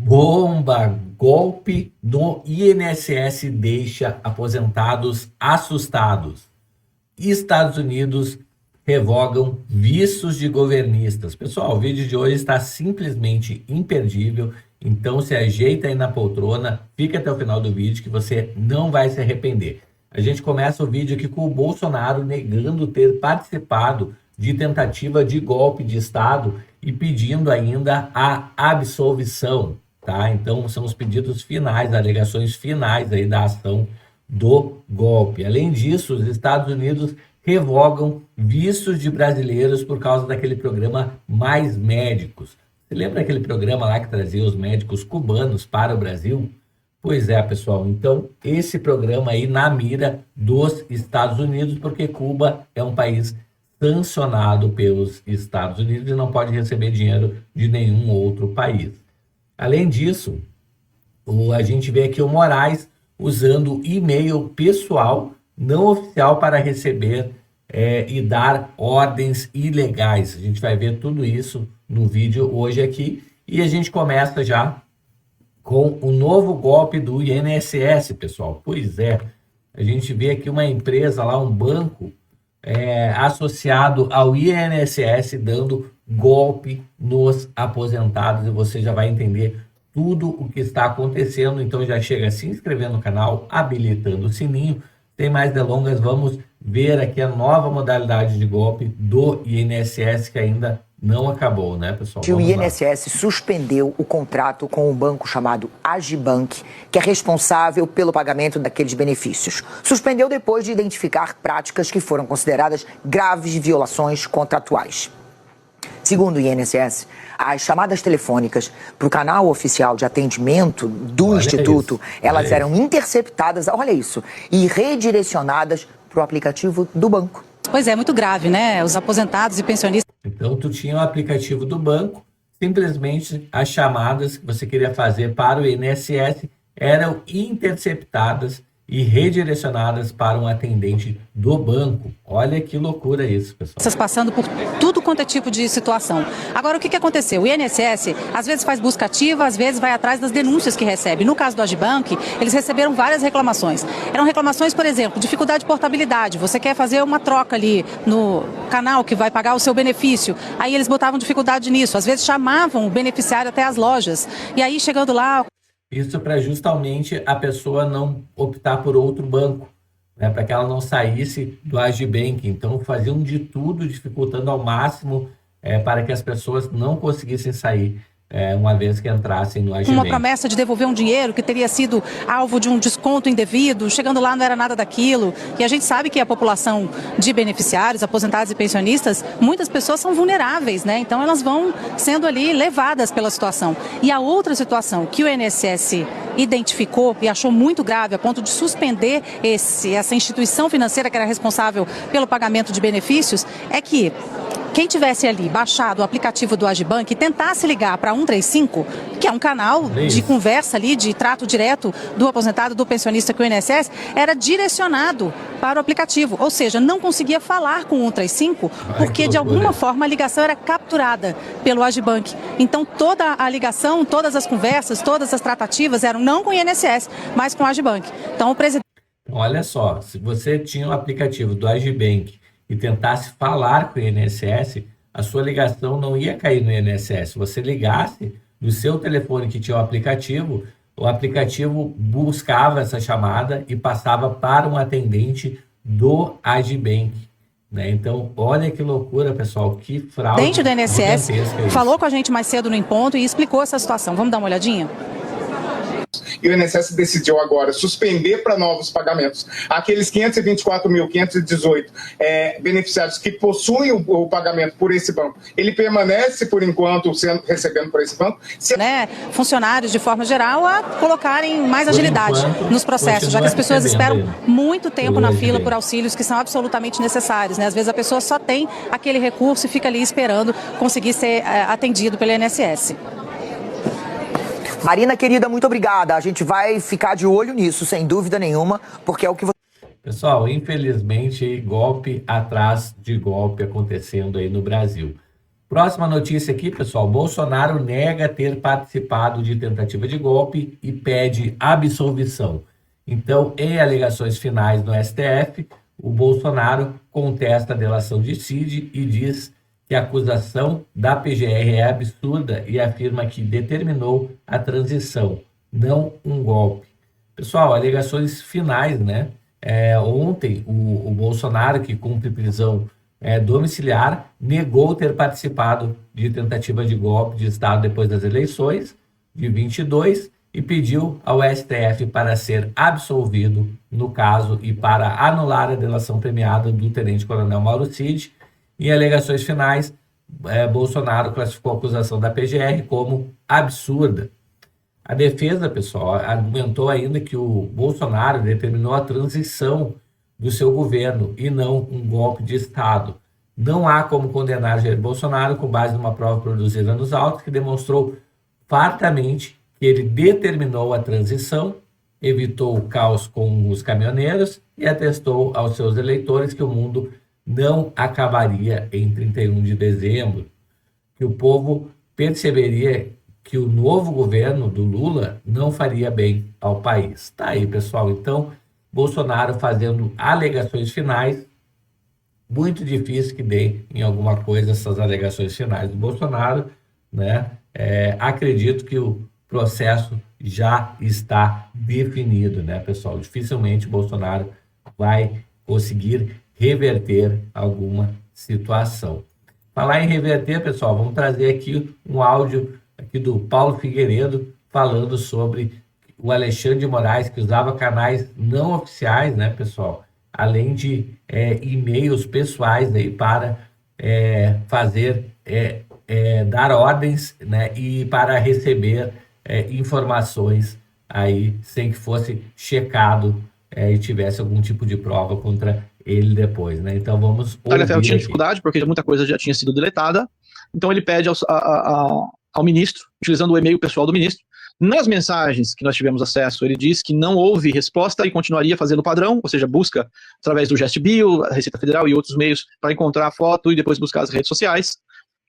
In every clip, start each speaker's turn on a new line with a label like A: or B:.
A: Bomba! Golpe no INSS deixa aposentados assustados. Estados Unidos revogam vistos de governistas. Pessoal, o vídeo de hoje está simplesmente imperdível, então se ajeita aí na poltrona, fica até o final do vídeo que você não vai se arrepender. A gente começa o vídeo aqui com o Bolsonaro negando ter participado de tentativa de golpe de Estado e pedindo ainda a absolvição, tá? Então são os pedidos finais, alegações finais aí da ação do golpe. Além disso, os Estados Unidos revogam vistos de brasileiros por causa daquele programa Mais Médicos. Você lembra aquele programa lá que trazia os médicos cubanos para o Brasil? Pois é, pessoal. Então, esse programa aí na mira dos Estados Unidos, porque Cuba é um país sancionado pelos Estados Unidos e não pode receber dinheiro de nenhum outro país. Além disso, a gente vê aqui o Moraes usando e-mail pessoal não oficial para receber e dar ordens ilegais. A gente vai ver tudo isso no vídeo hoje aqui e a gente começa já com o novo golpe do INSS, pessoal. Pois é, a gente vê aqui uma empresa lá, um banco associado ao INSS dando golpe nos aposentados e você já vai entender tudo o que está acontecendo. Então já chega se inscrevendo no canal, habilitando o sininho. Sem mais delongas, vamos ver aqui a nova modalidade de golpe do INSS que ainda não acabou, né, pessoal?
B: O INSS suspendeu o contrato com um banco chamado Agibank, que é responsável pelo pagamento daqueles benefícios. Suspendeu depois de identificar práticas que foram consideradas graves violações contratuais. Segundo o INSS, as chamadas telefônicas para o canal oficial de atendimento do Instituto, elas eram interceptadas, olha isso, e redirecionadas para o aplicativo do banco.
C: Pois é, muito grave, né? Os aposentados e pensionistas.
A: Então, tu tinha o aplicativo do banco, simplesmente as chamadas que você queria fazer para o INSS eram interceptadas e redirecionadas para um atendente do banco. Olha que loucura isso, pessoal.
C: Vocês passando por tudo quanto é tipo de situação. Agora, o que aconteceu? O INSS, às vezes faz busca ativa, às vezes vai atrás das denúncias que recebe. No caso do Agibank, eles receberam várias reclamações. Eram reclamações, por exemplo, dificuldade de portabilidade. Você quer fazer uma troca ali no canal que vai pagar o seu benefício. Aí eles botavam dificuldade nisso. Às vezes chamavam o beneficiário até as lojas. E aí, chegando lá...
A: Isso para justamente a pessoa não optar por outro banco, né? Para que ela não saísse do Agibank. Então, faziam de tudo, dificultando ao máximo para que as pessoas não conseguissem sair uma vez que entrassem no Agibank.
C: Uma promessa de devolver um dinheiro que teria sido alvo de um desconto indevido, chegando lá não era nada daquilo. E a gente sabe que a população de beneficiários, aposentados e pensionistas, muitas pessoas são vulneráveis, né? Então elas vão sendo ali levadas pela situação. E a outra situação que o INSS identificou e achou muito grave a ponto de suspender essa instituição financeira que era responsável pelo pagamento de benefícios é que quem tivesse ali baixado o aplicativo do Agibank e tentasse ligar para 135, que é um canal de conversa ali, de trato direto do aposentado, do pensionista com o INSS, era direcionado para o aplicativo. Ou seja, não conseguia falar com o 135 porque de alguma forma a ligação era capturada pelo Agibank. Então toda a ligação, todas as conversas, todas as tratativas eram não com o INSS, mas com o Agibank. Então o presidente...
A: Olha só, se você tinha o aplicativo do Agibank e tentasse falar com o INSS, a sua ligação não ia cair no INSS. Se você ligasse do seu telefone que tinha o aplicativo buscava essa chamada e passava para um atendente do Agibank, né? Então, olha que loucura, pessoal, que fraude.
C: Dentro do INSS falou com a gente mais cedo no Em Ponto e explicou essa situação. Vamos dar uma olhadinha?
D: E o INSS decidiu agora suspender para novos pagamentos aqueles 524.518 beneficiários que possuem o pagamento por esse banco. Ele permanece, por enquanto, recebendo por esse banco.
C: Funcionários, de forma geral, a colocarem mais agilidade nos processos, já que as pessoas esperam muito tempo na fila por auxílios que são absolutamente necessários, né? Às vezes a pessoa só tem aquele recurso e fica ali esperando conseguir ser atendido pelo INSS.
B: Marina, querida, muito obrigada. A gente vai ficar de olho nisso, sem dúvida nenhuma, porque é o que você...
A: Pessoal, infelizmente, golpe atrás de golpe acontecendo aí no Brasil. Próxima notícia aqui, pessoal. Bolsonaro nega ter participado de tentativa de golpe e pede absolvição. Então, em alegações finais no STF, o Bolsonaro contesta a delação de Cid e diz que a acusação da PGR é absurda e afirma que determinou a transição, não um golpe. Pessoal, alegações finais, né? Ontem, o Bolsonaro, que cumpre prisão domiciliar, negou ter participado de tentativa de golpe de Estado depois das eleições de 22 e pediu ao STF para ser absolvido no caso e para anular a delação premiada do tenente-coronel Mauro Cid. Em alegações finais, Bolsonaro classificou a acusação da PGR como absurda. A defesa, pessoal, argumentou ainda que o Bolsonaro determinou a transição do seu governo e não um golpe de Estado. Não há como condenar Jair Bolsonaro com base numa prova produzida nos autos que demonstrou fartamente que ele determinou a transição, evitou o caos com os caminhoneiros e atestou aos seus eleitores que o mundo não acabaria em 31 de dezembro, que o povo perceberia que o novo governo do Lula não faria bem ao país. Tá aí, pessoal. Então, Bolsonaro fazendo alegações finais, muito difícil que dê em alguma coisa essas alegações finais do Bolsonaro, né? Acredito que o processo já está definido, né, pessoal? Dificilmente Bolsonaro vai conseguir reverter alguma situação. Falar em reverter, pessoal, vamos trazer aqui um áudio aqui do Paulo Figueiredo falando sobre o Alexandre de Moraes, que usava canais não oficiais, né, pessoal, além de e-mails pessoais aí para fazer, dar ordens, né, e para receber informações aí sem que fosse checado e tivesse algum tipo de prova contra ele depois, né? Então vamos ouvir.
E: Ele tinha dificuldade porque muita coisa já tinha sido deletada, então ele pede ao ministro, utilizando o e-mail pessoal do ministro. Nas mensagens que nós tivemos acesso, ele diz que não houve resposta e continuaria fazendo o padrão, ou seja, busca através do GestBio, a Receita Federal e outros meios para encontrar a foto e depois buscar as redes sociais.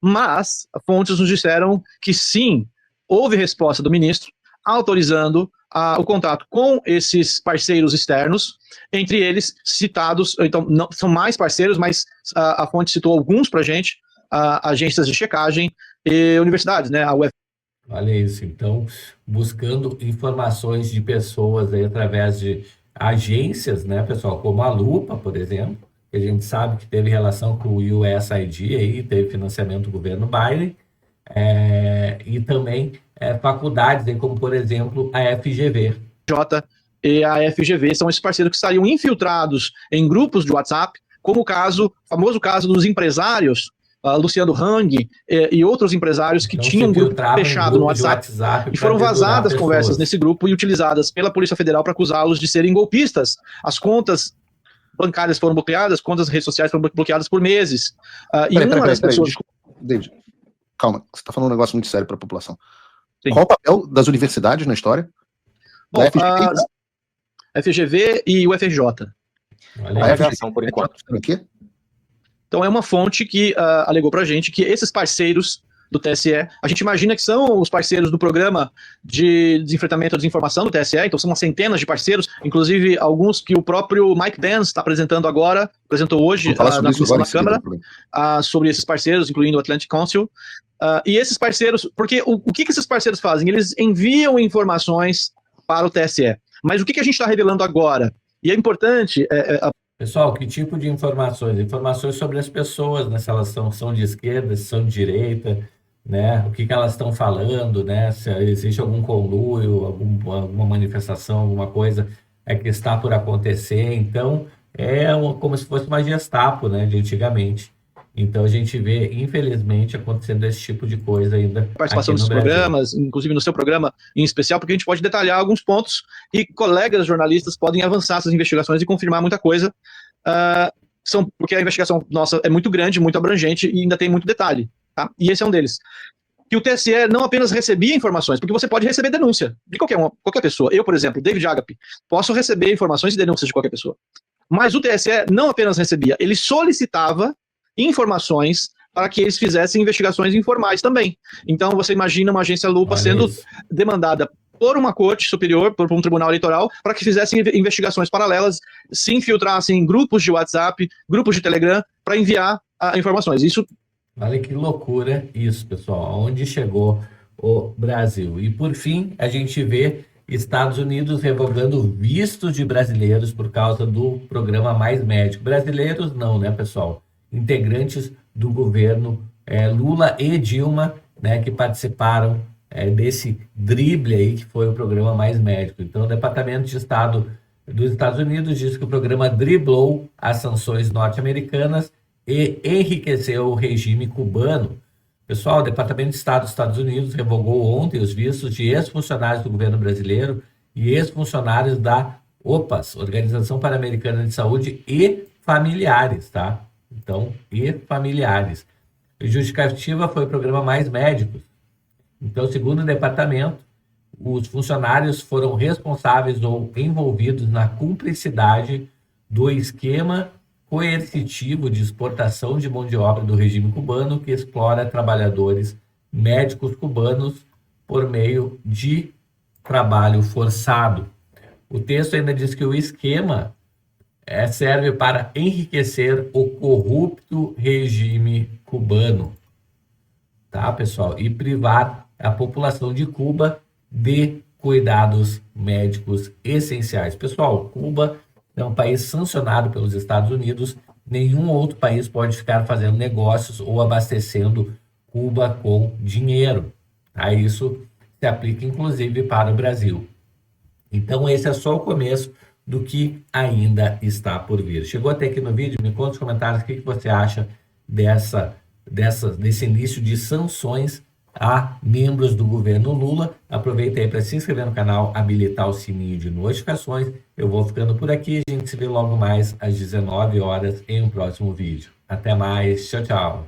E: Mas fontes nos disseram que sim, houve resposta do ministro autorizando o contato com esses parceiros externos, entre eles citados, então não, são mais parceiros, mas a fonte citou alguns para a gente, agências de checagem e universidades, né, a UF.
A: Olha isso, então, buscando informações de pessoas aí através de agências, né, pessoal, como a Lupa, por exemplo, que a gente sabe que teve relação com o USAID, aí, teve financiamento do governo Biden, e também faculdades, aí, como, por exemplo, a FGV.
E: E a FGV são esses parceiros que estariam infiltrados em grupos de WhatsApp, como o famoso caso dos empresários, Luciano Hang e outros empresários que
A: então,
E: tinham um grupo fechado no WhatsApp e foram vazadas conversas nesse grupo e utilizadas pela Polícia Federal para acusá-los de serem golpistas. As contas bancárias foram bloqueadas, contas redes sociais foram bloqueadas por meses.
F: Peraí, David, calma, você está falando um negócio muito sério para a população.
E: Sim.
F: Qual o papel das universidades na história?
E: Bom, a FGV e o FRJ.
A: Olha
F: A
A: aí.
F: FGV, por enquanto, o quê?
E: Então é uma fonte que alegou pra gente que esses parceiros do TSE, a gente imagina que são os parceiros do programa de desenfretamento da desinformação do TSE, então são umas centenas de parceiros, inclusive alguns que o próprio Mike Pence está apresentou hoje na comissão da Câmara, sobre esses parceiros, incluindo o Atlantic Council. E esses parceiros, porque o que esses parceiros fazem? Eles enviam informações para o TSE. Mas o que a gente está revelando agora? E é importante...
A: Pessoal, que tipo de informações? Informações sobre as pessoas, né? Se elas são de esquerda, se são de direita, né? O que elas estão falando, né? Se existe algum conluio, alguma manifestação, alguma coisa que está por acontecer. Então, como se fosse uma Gestapo, né? De antigamente. Então, a gente vê, infelizmente, acontecendo esse tipo de coisa ainda.
E: Participação nos programas, inclusive no seu programa em especial, porque a gente pode detalhar alguns pontos e colegas jornalistas podem avançar essas investigações e confirmar muita coisa, porque a investigação nossa é muito grande, muito abrangente e ainda tem muito detalhe. Tá? E esse é um deles. Que o TSE não apenas recebia informações, porque você pode receber denúncia de qualquer pessoa. Eu, por exemplo, David Agape, posso receber informações e denúncias de qualquer pessoa. Mas o TSE não apenas recebia, ele solicitava informações para que eles fizessem investigações informais também. Então, você imagina uma agência lupa
A: Olha
E: sendo
A: isso.
E: demandada por uma corte superior, por um tribunal eleitoral, para que fizessem investigações paralelas, se infiltrassem em grupos de WhatsApp, grupos de Telegram, para enviar informações. Isso.
A: Olha que loucura isso, pessoal. Onde chegou o Brasil. E, por fim, a gente vê Estados Unidos revogando vistos de brasileiros por causa do programa Mais Médico. Brasileiros não, né, pessoal? Integrantes do governo Lula e Dilma, né, que participaram desse drible aí que foi o programa Mais Médico. Então, o Departamento de Estado dos Estados Unidos diz que o programa driblou as sanções norte-americanas e enriqueceu o regime cubano. Pessoal, o Departamento de Estado dos Estados Unidos revogou ontem os vistos de ex-funcionários do governo brasileiro e ex-funcionários da OPAS, Organização Pan-Americana de Saúde, e familiares, tá? Então, e familiares. A justificativa foi o programa Mais Médicos. Então, segundo o departamento, os funcionários foram responsáveis ou envolvidos na cumplicidade do esquema coercitivo de exportação de mão de obra do regime cubano que explora trabalhadores médicos cubanos por meio de trabalho forçado. O texto ainda diz que o esquema serve para enriquecer o corrupto regime cubano, tá, pessoal? E privar a população de Cuba de cuidados médicos essenciais. Pessoal, Cuba é um país sancionado pelos Estados Unidos. Nenhum outro país pode ficar fazendo negócios ou abastecendo Cuba com dinheiro. Tá? Isso se aplica, inclusive, para o Brasil. Então, esse é só o começo do que ainda está por vir. Chegou até aqui no vídeo? Me conta nos comentários o que você acha desse início de sanções a membros do governo Lula. Aproveita aí para se inscrever no canal, habilitar o sininho de notificações. Eu vou ficando por aqui. A gente se vê logo mais às 19 horas em um próximo vídeo. Até mais. Tchau, tchau.